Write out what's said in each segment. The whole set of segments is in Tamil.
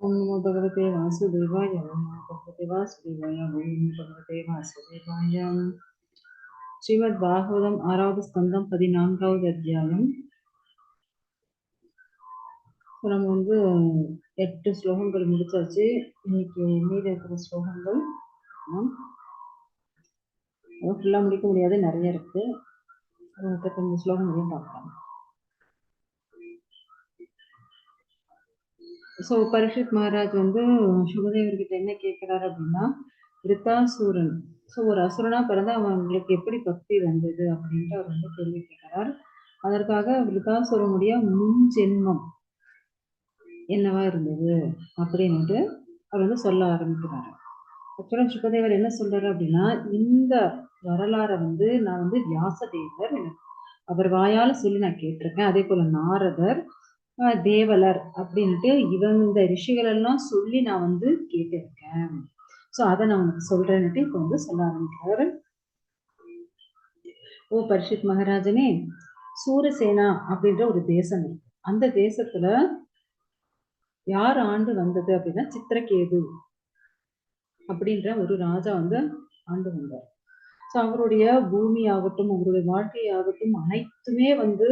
ओम नमो भगवते वासुदेवाय ओम नमो भगवते वासुदेवाय ओम नमो भगवते वासुदेवाय श्रीमद् भागवतम ஆறாவது ஸ்கந்தம் 14வது அத்தியாயம். நம்ம வந்து 8 ஸ்லோகங்கள் முடிச்சாச்சு. இன்னைக்கு மீதி இருக்கிற ஸ்லோகங்கள் ஃபுல்லா முடிக்க முடியாது, நிறைய இருக்கு. 35 ஸ்லோகம் வரையும் பார்க்கலாம். ஸோ பரீட்சித் மகாராஜ் வந்து சுகதேவர்கிட்ட என்ன கேட்கிறாரு அப்படின்னா, விருத்தாசூரன் ஸோ ஒரு அசுரனா பிறந்தா அவங்களுக்கு எப்படி பக்தி வந்தது அப்படின்ட்டு அவர் வந்து கேள்வி கேட்கிறார். அதற்காக விருத்தாசூரனுடைய முன் ஜென்மம் என்னவா இருந்தது அப்படின்ட்டு அவர் வந்து சொல்ல ஆரம்பிக்கிறாரு. ஆக்சுவலா சுகதேவர் என்ன சொல்றாரு அப்படின்னா, இந்த வரலாறை வந்து நான் வந்து வியாசதேவர் அவர் வாயால சொல்லி நான் கேட்டிருக்கேன். அதே போல நாரதர், தேவலர் அப்படின்ட்டு இந்த ரிஷிகள் எல்லாம் சொல்லி நான் வந்து கேட்டிருக்கேன். ஸோ அதை நான் உனக்கு சொல்றேன்னுட்டு இப்போ வந்து சொல்ல ஆரம்பிக்கிறாரு. ஓ பரீட்சித் மகாராஜனே, சூரசேனா அப்படின்ற ஒரு தேசம் இருக்கு. அந்த தேசத்துல யார் ஆண்டு வந்தது அப்படின்னா சித்திரகேது அப்படின்ற ஒரு ராஜா வந்து ஆண்டு வந்தார். ஸோ அவருடைய பூமி ஆகட்டும், அவருடைய வாழ்க்கை ஆகட்டும், அனைத்துமே வந்து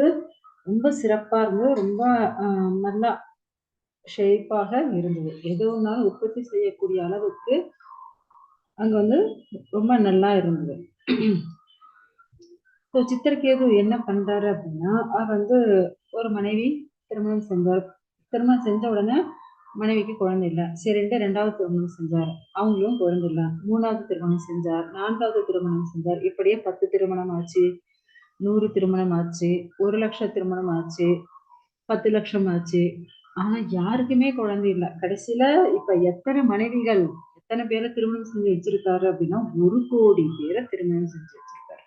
ரொம்ப சிறப்பா இருந்தது. ரொம்ப நல்லா ஷேப்பாக இருந்தது. எது ஒன்றாலும் உற்பத்தி செய்யக்கூடிய அளவுக்கு அங்க வந்து ரொம்ப நல்லா இருந்தது. ஸோ சித்திரகேது என்ன பண்றாரு அப்படின்னா, அவர் வந்து ஒரு மனைவி திருமணம் செஞ்சார். திருமணம் செஞ்ச உடனே மனைவிக்கு குழந்தை இல்லை. சரின்ட்டு 2வது திருமணம் செஞ்சார். அவங்களும் குழந்தை இல்லை. 3வது திருமணம் செஞ்சார். 4வது திருமணம் செஞ்சார். இப்படியே 10 திருமணம் ஆச்சு, 100 திருமணம் ஆச்சு, 1,00,000 திருமணம் ஆச்சு, 10 லட்சம் ஆச்சு. ஆனா யாருக்குமே குழந்தை இல்லை. கடைசியில இப்ப எத்தனை மனைவிகள், எத்தனை பேரை திருமணம் செஞ்சு வச்சிருக்காரு அப்படின்னா 1 கோடி பேரை திருமணம் செஞ்சு வச்சிருக்காரு.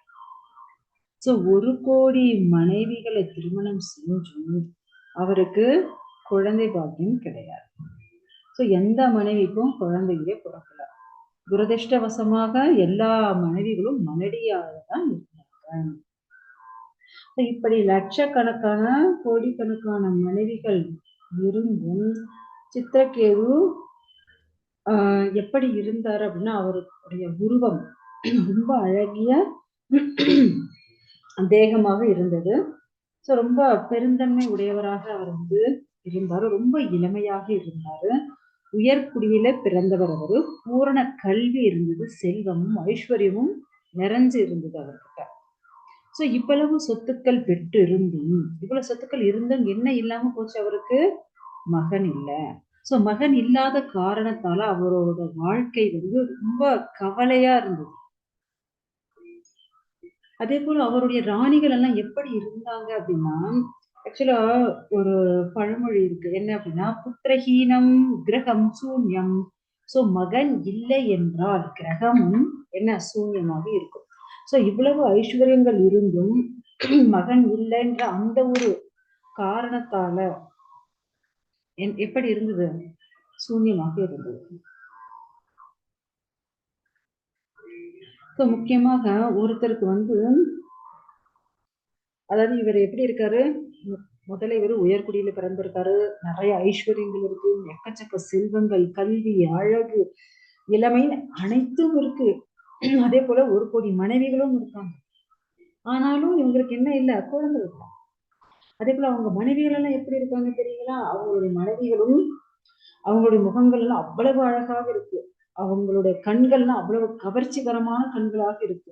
ஸோ 1 கோடி மனைவிகளை திருமணம் செஞ்சும் அவருக்கு குழந்தை பாக்கியம் கிடையாது. ஸோ எந்த மனைவிக்கும் குழந்தையே பிறக்கல. துரதிருஷ்டவசமாக எல்லா மனைவிகளும் மலடியாக தான் இருந்தாங்க. இப்படி லட்சக்கணக்கான கோடிக்கணக்கான மனைவிகள் இருந்தும் சித்திரகேது எப்படி இருந்தார் அப்படின்னா, அவருடைய உருவம் ரொம்ப அழகிய தேகமாக இருந்தது. ஸோ ரொம்ப பெருந்தன்மை உடையவராக அவர் வந்து இருந்தார். ரொம்ப இளமையாக இருந்தாரு. உயர்குடியில பிறந்தவர். அவரு பூரண கல்வி இருந்தது, செல்வமும் ஐஸ்வர்யமும் நிறைஞ்சு இருந்தது அவர்கிட்ட. ஸோ இவ்வளவு சொத்துக்கள் பெற்று இருந்தும், இவ்வளவு சொத்துக்கள் இருந்தும் என்ன இல்லாம போச்சு, அவருக்கு மகன் இல்லை. ஸோ மகன் இல்லாத காரணத்தால அவரோட வாழ்க்கை வந்து ரொம்ப கவலையா இருந்தது. அதே போல அவருடைய ராணிகள் எல்லாம் எப்படி இருந்தாங்க அப்படின்னா, ஆக்சுவலா ஒரு பழமொழி இருக்கு. என்ன அப்படின்னா, புத்திரஹீனம் கிரகம் சூன்யம். ஸோ மகன் இல்லை என்றால் கிரகமும் என்ன சூன்யமாக இருக்கும். ஸோ இவ்வளவு ஐஸ்வர்யங்கள் இருந்தும் மகன் இல்லைன்ற அந்த ஒரு காரணத்தால எப்படி இருந்தது, சூன்யமாக இருந்தது. ஸோ முக்கியமாக ஒருத்தருக்கு வந்து, அதாவது இவர் எப்படி இருக்காரு, முதல்ல இவர் உயர்குடியில பிறந்திருக்காரு. நிறைய ஐஸ்வர்யங்கள் இருக்கு, எக்கச்சக்க செல்வங்கள், கல்வி, அழகு, இளமை அனைத்தும் இருக்கு. அதே போல 1 கோடி மனைவிகளும் இருக்காங்க. ஆனாலும் இவங்களுக்கு என்ன இல்லை, குழந்தை இல்லை. அதே போல அவங்க மனைவிகள் எல்லாம் எப்படி இருக்காங்க தெரியுங்களா, அவங்களுடைய மனைவிகளும் அவங்களுடைய முகங்கள் எல்லாம் அவ்வளவு அழகாக இருக்கு. அவங்களுடைய கண்கள்லாம் அவ்வளவு கவர்ச்சிகரமான கண்களாக இருக்கு.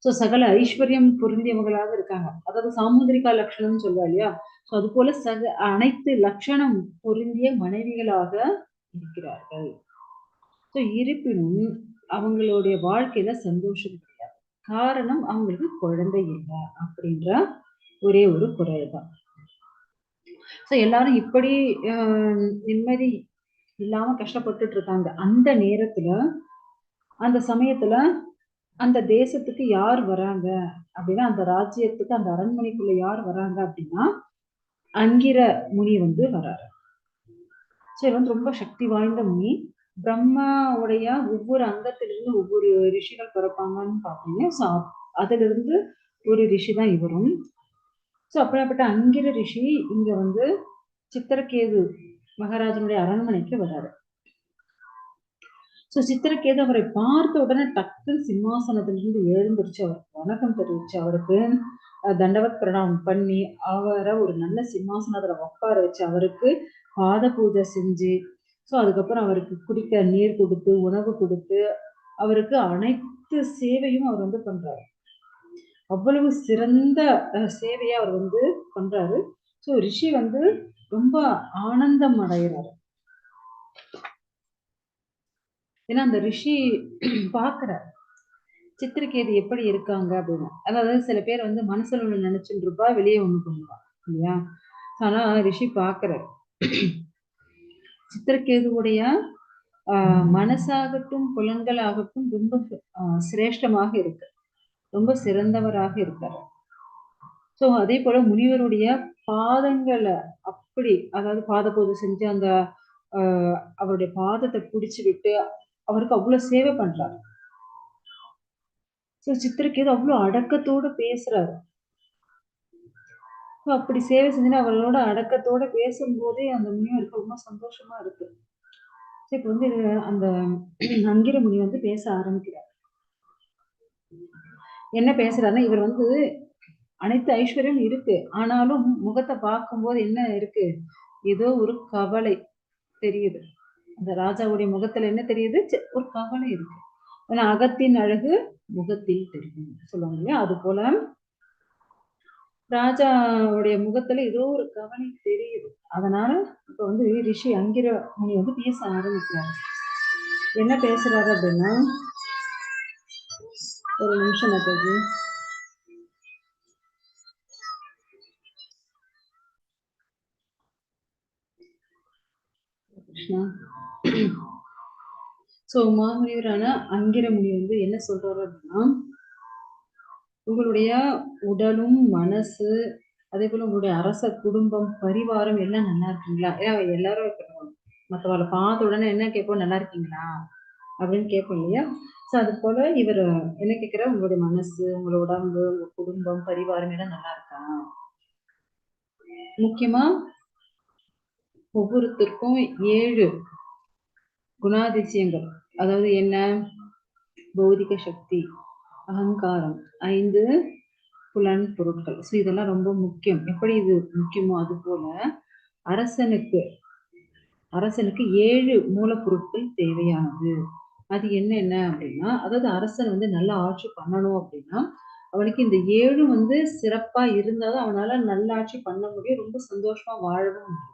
ஸோ சகல ஐஸ்வர்யம் பொருந்தியவங்களாக இருக்காங்க. அதாவது சாமுதிரிகா லட்சணம்னு சொல்லுவா இல்லையா, ஸோ அது போல அனைத்து லட்சணம் பொருந்திய மனைவிகளாக இருக்கிறார்கள். ஸோ இருப்பினும் அவங்களுடைய வாழ்க்கையில சந்தோஷம் கிடையாது. காரணம் அவங்களுக்கு குழந்தை இல்லை அப்படின்ற ஒரே ஒரு குறைதான். ஸோ எல்லாரும் இப்படி நிம்மதி இல்லாம கஷ்டப்பட்டுட்டு இருக்காங்க. அந்த நேரத்துல, அந்த சமயத்துல அந்த தேசத்துக்கு யார் வராங்க அப்படின்னா, அந்த ராஜ்யத்துக்கு, அந்த அரண்மனைக்குள்ள யார் வராங்க அப்படின்னா, அங்கிர முனி வந்து வராரு. சரி, வந்து ரொம்ப சக்தி வாய்ந்த முனி. பிரம்மாவுடைய ஒவ்வொரு அங்கத்திலிருந்து ஒவ்வொரு ரிஷிகள் பிறப்பாங்கன்னு பாப்பீங்க. ஸோ அதுல இருந்து ஒரு ரிஷி தான் இவரும். ஸோ அப்படிப்பட்ட அங்கிர ரிஷி இங்க வந்து சித்திரகேது மகாராஜனுடைய அரண்மனைக்கு வர்றாரு. சோ சித்திரகேது அவரை பார்த்த உடனே டக்குன்னு சிம்மாசனத்திலிருந்து எழுந்திருச்சு அவர் வணக்கம் தெரிவிச்சு அவருக்கு தண்டவத் பிரணாமம் பண்ணி அவரை ஒரு நல்ல சிம்மாசனத்துல உட்கார வச்சு அவருக்கு பாத பூஜை செஞ்சு சோ அதுக்கப்புறம் அவருக்கு குடிக்க நீர் கொடுத்து உணவு கொடுத்து அவருக்கு அனைத்து சேவையும் அவர் வந்து பண்றாரு. அவ்வளவு சிறந்த சேவையை அவர் வந்து பண்றாரு. சோ ரிஷி வந்து ரொம்ப ஆனந்தம் அடைகிறாரு. ஏன்னா அந்த ரிஷி பாக்குறாரு சித்திரகேது எப்படி இருக்காங்க அப்படின்னு. அதாவது சில பேர் வந்து மனசுல ஒண்ணு நினைச்சுட்டு இருப்பா, வெளியே ஒண்ணு பண்ணுவா இல்லையா? ஆனா ரிஷி பாக்குறாரு சித்திரகேதுவுடைய மனசாகட்டும் புலன்கள் ஆகட்டும் ரொம்ப சிரேஷ்டமாக இருக்கு, ரொம்ப சிறந்தவராக இருக்காரு. சோ அதே போல முனிவருடைய பாதங்களை அப்படி அதாவது பாத பூஜை செஞ்சு அந்த அவருடைய பாதத்தை பிடிச்சு விட்டு அவருக்கு அவ்வளவு சேவை பண்றாரு. சோ சித்திரகேது அவ்வளவு அடக்கத்தோட பேசுறாரு. அப்படி சேவை செஞ்சு அவரோட அடக்கத்தோட பேசும்போதே அந்த முனிவருக்கு ரொம்ப சந்தோஷமா இருக்கு. இப்ப வந்து அந்த அங்கிர முனி வந்து பேச ஆரம்பிக்கிறார். என்ன பேசுறாருன்னா, இவர் வந்து அனைத்து ஐஸ்வர்யம் இருக்கு, ஆனாலும் முகத்தை பார்க்கும்போது என்ன இருக்கு, ஏதோ ஒரு கவலை தெரியுது. அந்த ராஜாவுடைய முகத்துல என்ன தெரியுது, ஒரு கவலை இருக்கு. ஏன்னா அகத்தின் அழகு முகத்தில் தெரியும் சொல்லுவாங்க இல்லையா? அது போல ராஜாவுடைய முகத்துல ஏதோ ஒரு கவலை தெரியுது. அதனால இப்ப வந்து ரிஷி அங்கிர முனி வந்து பேச ஆரம்பிக்கிறாரு. என்ன பேசுறாரு அப்படின்னா, ஒரு நிமிஷம் மாதாஜி. கிருஷ்ணா. சோ மாமுனிவரான அங்கிர முனி வந்து என்ன சொல்றாரு அப்படின்னா, உங்களுடைய உடலும் மனசு அதே போல உங்களுடைய அரச குடும்பம் பரிவாரம் எல்லாம் நல்லா இருக்கீங்களா? எல்லாரும் மற்றவங்களை பார்த்த உடனே என்ன கேட்போம், நல்லா இருக்கீங்களா அப்படின்னு கேட்போம் இல்லையா? சோ அது போல இவர் என்ன கேட்கிற, உங்களுடைய மனசு உங்களோட உடம்பு உங்க குடும்பம் பரிவாரம் எல்லாம் நல்லா இருக்கா? முக்கியமா ஒவ்வொருத்தருக்கும் 7 குணாதிசயங்கள், அதாவது என்ன, பௌதிக சக்தி, அகங்காரம், 5 புலன் பொருட்கள். சோ இதெல்லாம் ரொம்ப முக்கியம். எப்படி இது முக்கியமோ அது போல அரசனுக்கு 7 மூலப்பொருட்கள் தேவையானது. அது என்னென்ன அப்படின்னா, அதாவது அரசன் வந்து நல்ல ஆட்சி பண்ணணும் அப்படின்னா அவனுக்கு இந்த 7 வந்து சிறப்பா இருந்தாதான் அவனால நல்ல ஆட்சி பண்ண முடியும், ரொம்ப சந்தோஷமா வாழவும் முடியும்.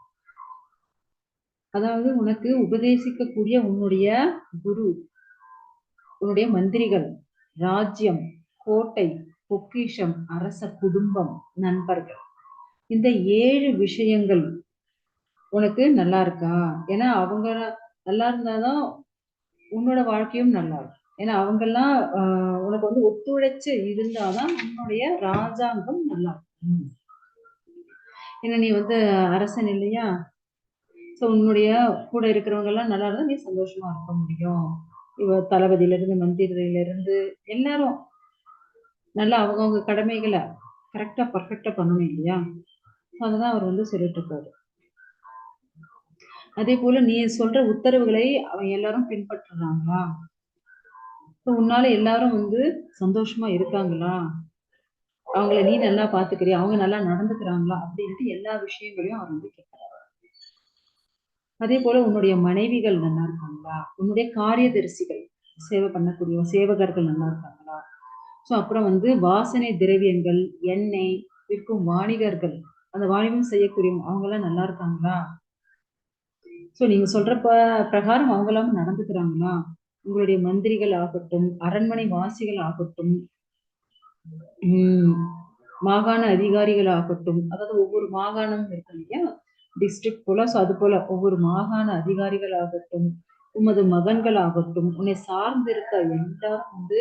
அதாவது உனக்கு உபதேசிக்கக்கூடிய உன்னுடைய குரு, உன்னுடைய மந்திரிகள், ராஜ்யம், கோட்டை, பொக்கிஷம், அரச குடும்பம், நண்பர்கள், இந்த 7 விஷயங்கள் உனக்கு நல்லா இருக்கா? ஏன்னா அவங்க நல்லா இருந்தாதான் உன்னோட வாழ்க்கையும் நல்லா இருக்கும். ஏன்னா அவங்கெல்லாம் உனக்கு வந்து ஒத்துழைச்சு இருந்தாதான் உன்னுடைய ராஜாங்கம் நல்லா இருக்கும். ஏன்னா நீ வந்து அரசன் இல்லையா? சோ உன்னுடைய கூட இருக்கிறவங்க எல்லாம் நல்லா இருந்தா நீ சந்தோஷமா இருக்க முடியும். இவ தளபதியில இருந்து மந்திரியில இருந்து எல்லாரும் நல்லா அவங்கவுங்க கடமைகளை கரெக்டா பர்ஃபெக்டா பண்ணணும் இல்லையா? அததான் அவர் வந்து சொல்லிட்டு இருக்காரு. அதே போல நீ சொல்ற உத்தரவுகளை அவன் எல்லாரும் பின்பற்றுறாங்களா? உன்னால எல்லாரும் வந்து சந்தோஷமா இருக்காங்களா? அவங்கள நீ நல்லா பாத்துக்கிறியா? அவங்க நல்லா நடந்துக்கிறாங்களா? அப்படின்ட்டு எல்லா விஷயங்களையும் அவர் வந்து கேட்கிறார். அதே போல உன்னுடைய மனைவிகள் நல்லா இருக்காங்களா? உன்னுடைய காரியதரிசிகள், சேவை பண்ணக்கூடிய சேவகர்கள் நல்லா இருக்காங்களா? சோ அப்புறம் வந்து வாசனை திரவியங்கள், எண்ணெய் விற்கும் வாணிகர்கள், அந்த வாணிபம் செய்யக்கூடியவங்க அவங்க எல்லாம் நல்லா இருக்காங்களா? சோ நீங்க சொல்ற பிரகாரம் அவங்க எல்லாம் நடந்துக்கிறாங்களா? உங்களுடைய மந்திரிகள் ஆகட்டும், அரண்மனை வாசிகள் ஆகட்டும், மாகாண அதிகாரிகள் ஆகட்டும், அதாவது ஒவ்வொரு மாகாணம் இருக்கு இல்லையா, டிஸ்ட்ரிக்ட் போல, சோ அது போல ஒவ்வொரு மாகாண அதிகாரிகள் ஆகட்டும், உமது மகன்கள் ஆகட்டும், உன்னை சார்ந்து இருக்க எல்லாரும் வந்து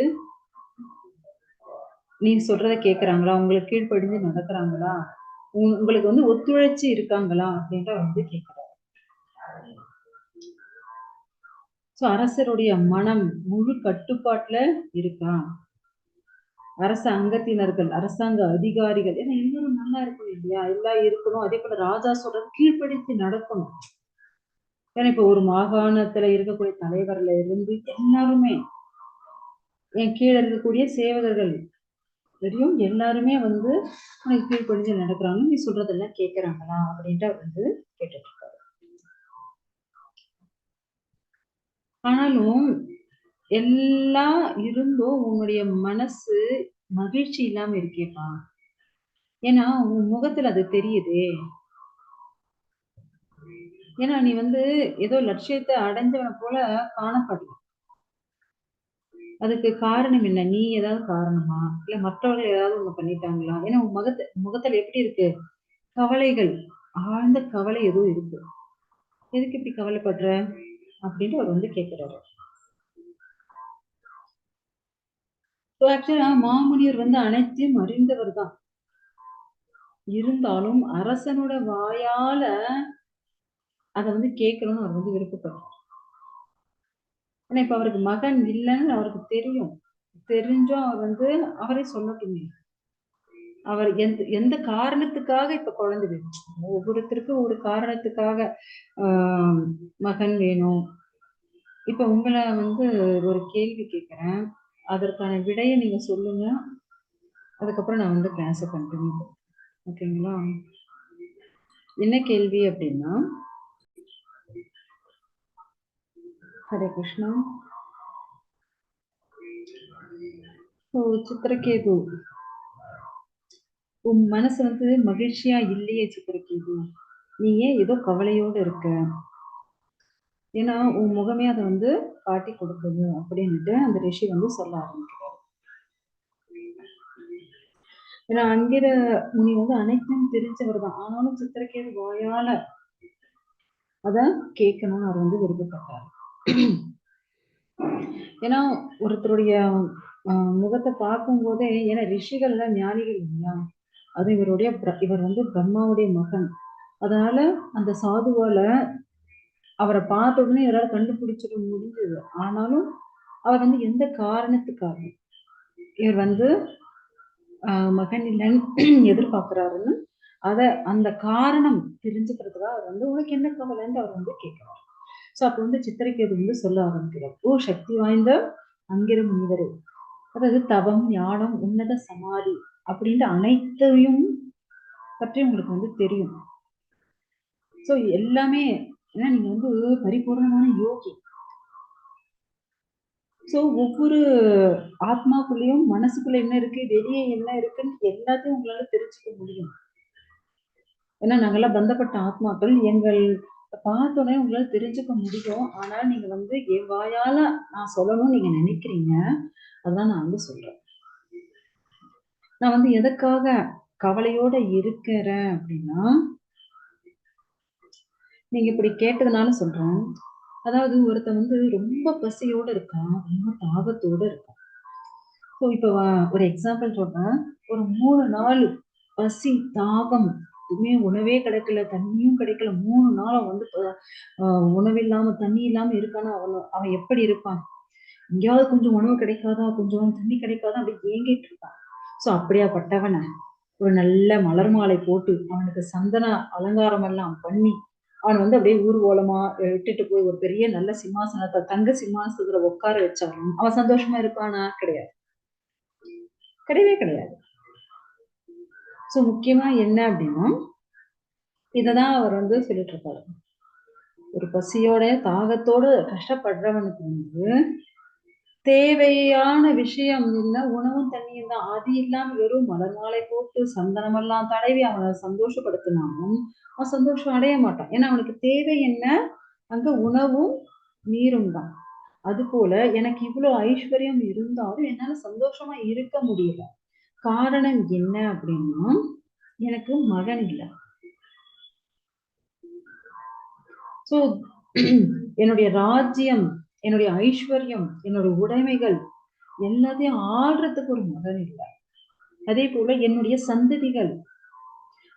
நீ சொல்றத கேக்குறாங்களா? உங்களுக்கு கீழ்ப்படிஞ்சு நடக்கிறாங்களா? உங்களுக்கு வந்து ஒத்துழைச்சு இருக்காங்களா அப்படின்ற வந்து கேட்கிறார். சோ அரசருடைய மனம் முழு கட்டுப்பாட்டுல இருக்கா? அரச அங்கத்தினர்கள், அரசாங்க அதிகாரிகள், ஏன்னா எல்லாரும் நல்லா இருக்கணும் இல்லையா? எல்லாம் இருக்கணும். அதே போல ராஜா சொல்றது கீழ்ப்படித்து நடக்கணும். ஏன்னா இப்ப ஒரு மாகாணத்துல இருக்கக்கூடிய தலைவர்ல இருந்து எல்லாருமே என் கீழே இருக்கக்கூடிய சேவகர்கள் தெரியும், எல்லாருமே வந்து உனக்கு கீழ்ப்படிஞ்சு நடக்கிறாங்க, நீ சொல்றதெல்லாம் கேட்கறாங்களா அப்படின்ட்டு அவர் வந்து கேட்டுட்டு இருக்காரு. ஆனாலும் எல்லாம் இருந்தும் உன்னுடைய மனசு மகிழ்ச்சி இல்லாம இருக்கேப்பா. ஏன்னா உன் முகத்துல அது தெரியுதே. ஏன்னா நீ வந்து ஏதோ லட்சியத்தை அடைஞ்சவனை போல காணப்படல. அதுக்கு காரணம் என்ன? நீ ஏதாவது காரணமா? இல்ல மற்றவர்கள் ஏதாவது ஒண்ணு பண்ணிட்டாங்களா? ஏன்னா உன் முகத்துல எப்படி இருக்கு? கவலைகள், ஆழ்ந்த கவலை ஏதோ இருக்கு. எதுக்கு இப்படி கவலைப்படுற அப்படின்ட்டு அவர் வந்து கேட்கிறாரு. ஆக்சுவலா மாமுனிவர் வந்து அனைத்தையும் அறிந்தவர் தான். இருந்தாலும் அரசனோட வாயால அதை வந்து கேட்கணும்னு அவர் வந்து விருப்பப்படுறார். ஆனா இப்ப அவருக்கு மகன் இல்லைன்னு அவருக்கு தெரியும். தெரிஞ்சும் அவர் வந்து அவரே சொல்லட்டுமே. அவர் எந்த காரணத்துக்காக இப்ப குழந்தை வேணும்? ஒவ்வொருத்தருக்கும் ஒரு காரணத்துக்காக மகன் வேணும். இப்ப உங்களை வந்து ஒரு கேள்வி கேட்கிறேன், அதற்கான விடையை நீங்க சொல்லுங்க. அதுக்கப்புறம் நான் வந்து கிளாஸை கண்டினியூ பண்ணுறேன். ஓகேங்களா? என்ன கேள்வி அப்படின்னா, ஹரே கிருஷ்ணா. சித்திரகேது, உன் மனசு வந்து மகிழ்ச்சியா இல்லையே சித்திரகேது, நீ ஏன் ஏதோ கவலையோடு இருக்க? ஏன்னா உன் முகமே அதை வந்து காட்டி கொடுக்குது அப்படின்ட்டு அந்த ரிஷி வந்து சொல்ல ஆரம்பிக்கிறார். ஏன்னா அங்கிர முனி வந்து அனைத்தும் தெரிஞ்சவர் தான். ஆனாலும் சித்திரகேது வாயால அத கேட்கணும்னு அவர் வந்து விருப்பப்பட்டார். ஏன்னா ஒருத்தருடைய முகத்தை பார்க்கும் போதே, ஏன்னா ரிஷிகள்லாம் ஞானிகள் இல்லையா, அது இவர் வந்து பிரம்மாவுடைய மகன். அதனால அந்த சாதுவால அவரை பார்த்த உடனே யாராவது கண்டுபிடிச்சிட முடிஞ்சது. ஆனாலும் அவர் வந்து எந்த காரணத்துக்காக இவர் வந்து மகன் இல்லைன்னு எதிர்பார்க்கிறாருன்னு அந்த காரணம் தெரிஞ்சுக்கிறதுக்காக அவர் வந்து உனக்கு என்ன கவலைன்னு அவர் வந்து கேட்கிறார். சோ அப்ப வந்து சித்திரகேது வந்து சொல்ல ஆரம்பிக்கிறார், ஓ சக்தி வாய்ந்த அங்கிர முனிவரே, அதாவது தவம், ஞானம், உன்னத சமாதி அப்படின்ட்டு அனைத்தையும் பற்றி உங்களுக்கு வந்து தெரியும். சோ எல்லாமே, ஏன்னா நீங்க வந்து பரிபூர்ணமான யோகி. சோ ஒவ்வொரு ஆத்மாக்குள்ளேயும் மனசுக்குள்ள என்ன இருக்கு, வெளியே என்ன இருக்குன்னு எல்லாத்தையும் உங்களால தெரிஞ்சுக்க முடியும். ஏன்னா நாங்கெல்லாம் பந்தப்பட்ட ஆத்மாக்கள், எங்கள் பார்த்த உடனே உங்களால தெரிஞ்சுக்க முடியும். ஆனால் நீங்க வந்து என் வாயால நான் சொல்லணும்னு நீங்க நினைக்கிறீங்க, அதான் நான் வந்து சொல்றேன். நான் வந்து எதுக்காக கவலையோட இருக்கிறேன் அப்படின்னா, நீங்க இப்படி கேட்டதுனால சொல்றேன். அதாவது ஒருத்தன் வந்து ரொம்ப பசியோட இருக்கான், ரொம்ப தாகத்தோட இருக்கான். ஸோ இப்ப ஒரு எக்ஸாம்பிள் சொல்றேன். ஒரு 3 நாள் பசி, தாகம், எதுவுமே உணவே கிடைக்கல, தண்ணியும் கிடைக்கல. 3 நாள் அவன் வந்து உணவில்லாம, தண்ணி இல்லாம இருக்கான்னா, அவன் எப்படி இருப்பான்? எங்கேயாவது கொஞ்சம் உணவு கிடைக்காதா, கொஞ்சம் தண்ணி கிடைக்காதா, அப்படி ஏங்கிட்டு இருப்பான். ஸோ அப்படியாப்பட்டவன ஒரு நல்ல மலர் மாலை போட்டு அவனுக்கு சந்தன அலங்காரம் எல்லாம் பண்ணி அவன் வந்து அப்படியே ஊர்வலமா விட்டுட்டு போய் ஒரு பெரிய நல்ல சிம்மாசனத்தை, தங்க சிம்மாசனத்துல உட்கார வச்சாலும் அவன் சந்தோஷமா இருப்பானா? கிடையாது, கிடையவே கிடையாது. சோ முக்கியமா என்ன அப்படின்னா, இததான் அவர் வந்து சொல்லிட்டு இருப்பாரு. ஒரு பசியோட தாகத்தோட கஷ்டப்படுறவனுக்கு வந்து தேவையான விஷயம் இல்ல, உணவும் தண்ணியும் தான். அது இல்லாம வெறும் மலர் மாலை போட்டு சந்தனம் எல்லாம் தடவி அவனை சந்தோஷப்படுத்தினாலும் அவன் சந்தோஷம் அடைய மாட்டான். ஏன்னா அவனுக்கு தேவை என்ன? அங்க உணவும் நீரும் தான். அது போல எனக்கு இவ்வளவு ஐஸ்வர்யம் இருந்தாலும் என்னால சந்தோஷமா இருக்க முடியல. காரணம் என்ன அப்படின்னா, எனக்கு மகன் இல்லை. சோ என்னுடைய ராஜ்யம், என்னுடைய ஐஸ்வர்யம், என்னுடைய உடைமைகள் எல்லாத்தையும் ஆள்றதுக்கு ஒரு மகன் இல்லை. அதே போல என்னுடைய சந்ததிகள்,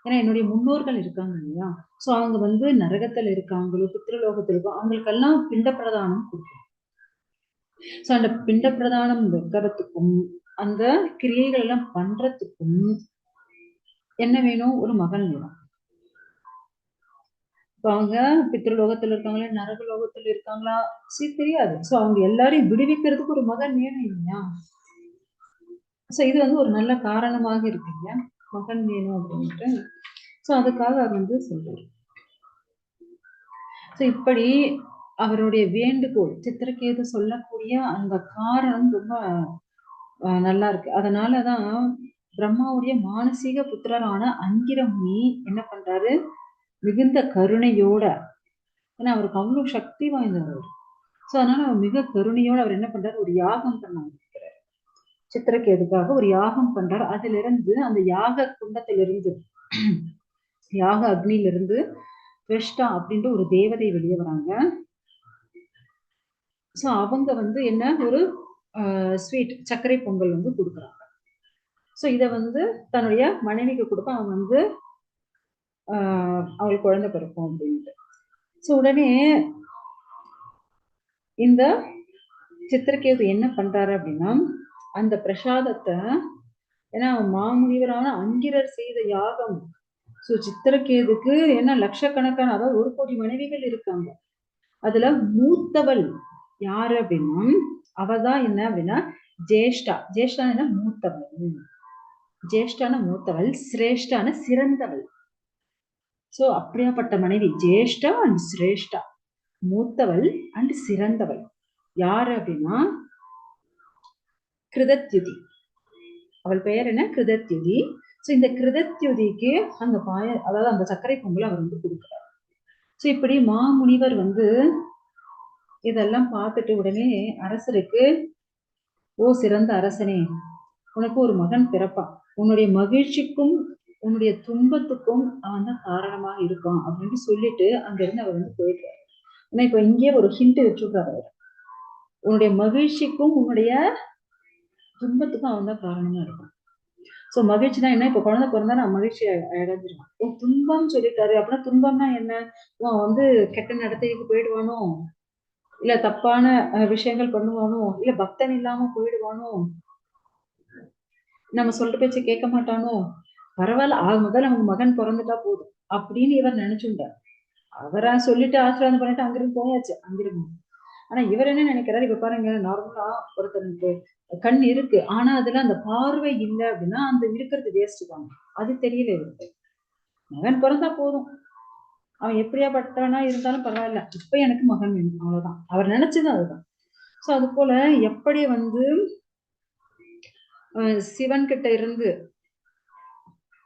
ஏன்னா என்னுடைய முன்னோர்கள் இருக்காங்க இல்லையா, சோ அவங்க வந்து நரகத்துல இருக்காங்களோ, பித்ருலோகத்துல இருக்கோ, அவங்களுக்கெல்லாம் பிண்ட பிரதானம் கொடுக்கும். சோ அந்த பிண்ட பிரதானம் வைக்கிறதுக்கும் அந்த கிரியைகள் எல்லாம் பண்றதுக்கும் என்ன வேணும்? ஒரு மகன் வேணும். அவங்க பித்ருலோகத்துல இருக்காங்களா, நரக லோகத்துல இருக்காங்களா, தெரியாது. சோ அவங்க எல்லாரையும் விடுவிக்கிறதுக்கு ஒரு மகன் வேணும் இல்லையா? சோ இது வந்து ஒரு நல்ல காரணமாக இருக்கு இல்லையா, மகன் வேணும் அப்படின்ட்டு. சோ அதுக்காக அவர் வந்து சொல்றாரு. சோ இப்படி அவருடைய வேண்டுகோள் சித்திரகேது சொல்லக்கூடிய அந்த காரணம் ரொம்ப நல்லா இருக்கு. அதனாலதான் பிரம்மாவுடைய மானசீக புத்திரரான அங்கிரமுனி என்ன பண்றாரு, மிகுந்த கருணையோட, ஏன்னா அவருக்கு அவ்வளவு சக்தி வாய்ந்தவர். சோ அதனால அவர் மிக கருணையோட அவர் என்ன பண்றாரு, ஒரு யாகம் பண்ண ஆரம்பிக்கிறார். சித்திரகேதுக்காக ஒரு யாகம் பண்றாரு. அதுல இருந்து அந்த யாக குண்டத்திலிருந்து யாக அக்னியிலிருந்து வெஷ்டா அப்படின்ற ஒரு தேவதை வெளியே வராங்க. சோ அவங்க வந்து என்ன ஒரு ஸ்வீட் சர்க்கரை பொங்கல் வந்து கொடுக்குறாங்க. சோ இத வந்து தன்னுடைய மனைவிக்கு கொடுப்ப அவன் வந்து அவளுக்கு குழந்தை பிறக்கும் அப்படின்ட்டு. சோ உடனே இந்த சித்திரகேது என்ன பண்றாரு அப்படின்னா, அந்த பிரசாதத்தை, ஏன்னா மாமுனிவரான அங்கிரர் செய்த யாகம். சோ சித்திரகேதுக்கு என்ன லட்சக்கணக்கான, அதாவது 1 கோடி மனைவிகள் இருக்காங்க. அதுல மூத்தவள் யாரு அப்படின்னா, அவதான் என்ன அப்படின்னா ஜேஷ்டா. ஜேஷ்டா என்ன, மூத்தவள். ஜேஷ்டான மூத்தவள், சிரேஷ்டான சிறந்தவள். சோ அப்படியாப்பட்ட மனைவி ஜேஷ்டா அண்ட் சிரேஷ்டா, மூத்தவள் அண்ட் சிறந்தவள் யாரு அப்படின்னா கிருதத்யுதி. அவள் பெயர் என்ன, கிருதத்யுதி. சோ இந்த கிருதத்யுதிக்கு அந்த அதாவது அந்த சர்க்கரை பொங்கல் அவர் வந்து கொடுக்கிறார். சோ இப்படி மாமுனிவர் வந்து இதெல்லாம் பார்த்துட்டு உடனே அரசருக்கு, ஓ சிறந்த அரசனே, உனக்கு ஒரு மகன் பிறப்பான், உன்னுடைய மகிழ்ச்சிக்கும் உன்னுடைய துன்பத்துக்கும் அவன் தான் காரணமாக இருக்கான் அப்படின்னு சொல்லிட்டு அங்க இருந்து அவர் வந்து போயிடுறாரு. ஆனா இப்ப இங்கே ஒரு ஹிண்ட் வச்சுடுறாரு அவர், உன்னுடைய மகிழ்ச்சிக்கும் உன்னுடைய துன்பத்துக்கும் அவன் தான் காரணமா இருக்கான். சோ மகிழ்ச்சினா என்ன, இப்ப குழந்தை பிறந்தா நான் மகிழ்ச்சி அடைஞ்சிருவான். துன்பம் சொல்லிட்டாரு அப்படின்னா துன்பம்னா என்ன, வந்து கெட்ட நடத்தைக்கு போயிடுவானோ, இல்ல தப்பான விஷயங்கள் பண்ணுவானோ, இல்ல பக்தன் இல்லாம போயிடுவானோ, நம்ம சொல்ற பேச்ச கேட்க மாட்டானோ, பரவாயில்ல முதல்ல அவங்க மகன் பிறந்துட்டா போதும் அப்படின்னு இவர் நினைச்சுட்டார். அவரா சொல்லிட்டு ஆசீர்வாதம் பண்ணிட்டு அங்கிருந்து போயாச்சு அங்கிருந்து. ஆனா இவர் என்ன நினைக்கிறாரு, இப்ப பாருங்க, நார்மலா ஒருத்தருக்கு கண் இருக்கு, ஆனா அதுல அந்த பார்வை இல்லை அப்படின்னா அந்த இருக்கிறது வேஸ்ட் தான். அது தெரியல இவருக்கு. மகன் பிறந்தா போதும், அவன் எப்படியா பட்டவனா இருந்தாலும் பரவாயில்ல, இப்ப எனக்கு மகன் வேணும், அவ்வளவுதான் அவர் நினைச்சது அதுதான். சோ அது போல எப்படி வந்து சிவன் கிட்ட இருந்து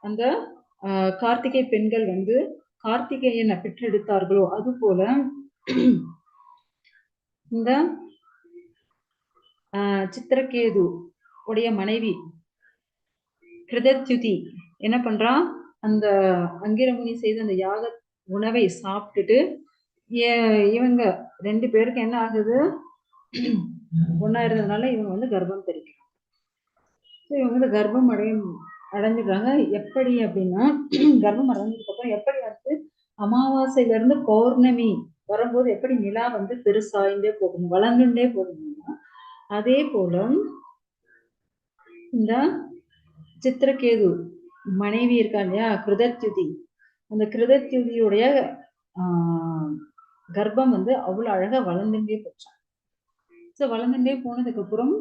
அந்த கார்த்திகை பெண்கள் வந்து கார்த்திகேயனை பெற்றெடுத்தார்களோ, அது போல இந்த சித்திரகேது உடைய மனைவி கிருதத்யுதி என்ன பண்றா, அந்த அங்கிரமுனி செய்த அந்த யாக உணவை சாப்பிட்டுட்டு இவங்க 2 பேருக்கு என்ன ஆகுது, ஒன்னா இருந்ததுனால இவங்க வந்து கர்ப்பம் தெரிக்கிறாங்க. இவங்க வந்து கர்ப்பம் அடைஞ்சிடுறாங்க. எப்படி அப்படின்னா, கர்ப்பம் அடைஞ்சதுக்கு அப்புறம் எப்படி வந்து அமாவாசையில இருந்து பௌர்ணமி வரும்போது எப்படி நிலா வந்து பெருசாயிண்டே போகணும், வளர்ந்துட்டே போகணும்னா, அதே போல இந்த சித்திரகேது மனைவி இருக்கா இல்லையா கிருதத்யுதி, அந்த கிருதத்யுதியுடைய கர்ப்பம் வந்து அவ்வளவு அழகா வளர்ந்துட்டே போச்சான். சோ வளர்ந்துட்டே போனதுக்கு அப்புறம்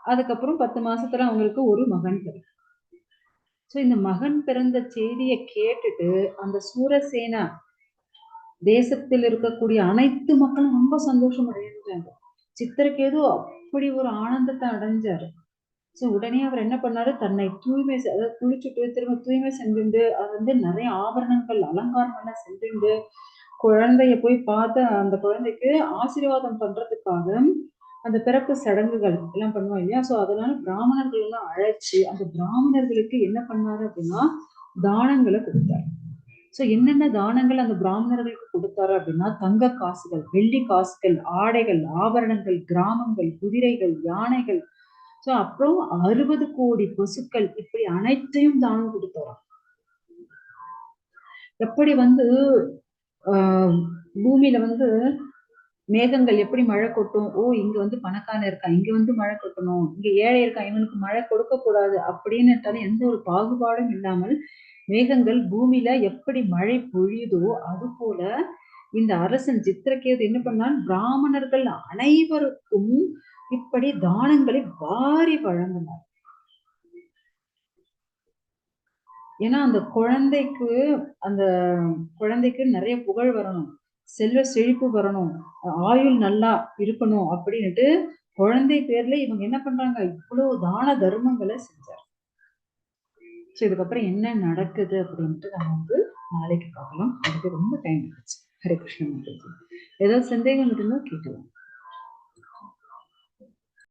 அதுக்கப்புறம் 10 மாசத்துல அவங்களுக்கு ஒரு மகன் பிறகு. சோ இந்த மகன் பிறந்த செய்தியை கேட்டுட்டு அந்த சூரசேனா தேசத்தில் இருக்கக்கூடிய அனைத்து மக்களும் ரொம்ப சந்தோஷம் அடைஞ்சாங்க. சித்திரகேது அப்படி ஒரு ஆனந்தத்தை அடைஞ்சாரு. சோ உடனே அவர் என்ன பண்ணாரு, தன்னை தூய்மை, அதாவது குளிச்சுட்டு திரும்ப தூய்மை செஞ்சுண்டு, அது வந்து நிறைய ஆபரணங்கள் அலங்காரங்கள்லாம் செஞ்சுண்டு, குழந்தைய போய் பார்த்து அந்த குழந்தைக்கு ஆசீர்வாதம் பண்றதுக்காக அந்த பிறப்பு சடங்குகள் எல்லாம் பண்ணுவோம் இல்லையா. சோ அதனால பிராமணர்கள் எல்லாம் அழைச்சு அந்த பிராமணர்களுக்கு என்ன பண்ணாரு அப்படின்னா தானங்களை கொடுத்தாரு. சோ என்னென்ன தானங்கள் அந்த பிராமணர்களுக்கு கொடுத்தாரு அப்படின்னா, தங்க காசுகள், வெள்ளி காசுகள், ஆடைகள், ஆபரணங்கள், கிராமங்கள், குதிரைகள், யானைகள், சோ அப்புறம் 60 கோடி பசுக்கள், இப்படி அனைத்தையும் தானம் கொடுத்தாராம். எப்படி வந்து பூமியில வந்து மேகங்கள் எப்படி மழை கொட்டும், ஓ இங்க வந்து பணக்காரன் இருக்கான் இங்க வந்து மழை கொட்டணும், இங்க ஏழை இருக்கான் இவனுக்கு மழை கொடுக்க கூடாது அப்படின்னு எந்த ஒரு பாகுபாடும் இல்லாமல் மேகங்கள் பூமியில எப்படி மழை பொழியுதோ அது போல இந்த அரசன் சித்திரகேது என்ன பண்ணான், பிராமணர்கள் அனைவருக்கும் இப்படி தானங்களை வாரி வழங்கினார். ஏன்னா அந்த குழந்தைக்கு நிறைய புகழ் வரணும், செல்வ செழிப்பு வரணும், ஆயுள் நல்லா இருக்கணும் அப்படின்னுட்டு குழந்தை பேர்ல இவங்க என்ன பண்றாங்க, இவ்வளவு தான தர்மங்களை செஞ்சார். இதுக்கப்புறம் என்ன நடக்குது அப்படின்ட்டு நம்ம நாளைக்கு பார்க்கலாம். அதுக்கு ரொம்ப டைம் ஆச்சு. ஹரே கிருஷ்ணன். ஏதாவது சந்தேகம் இருந்தா கேட்கலாம்.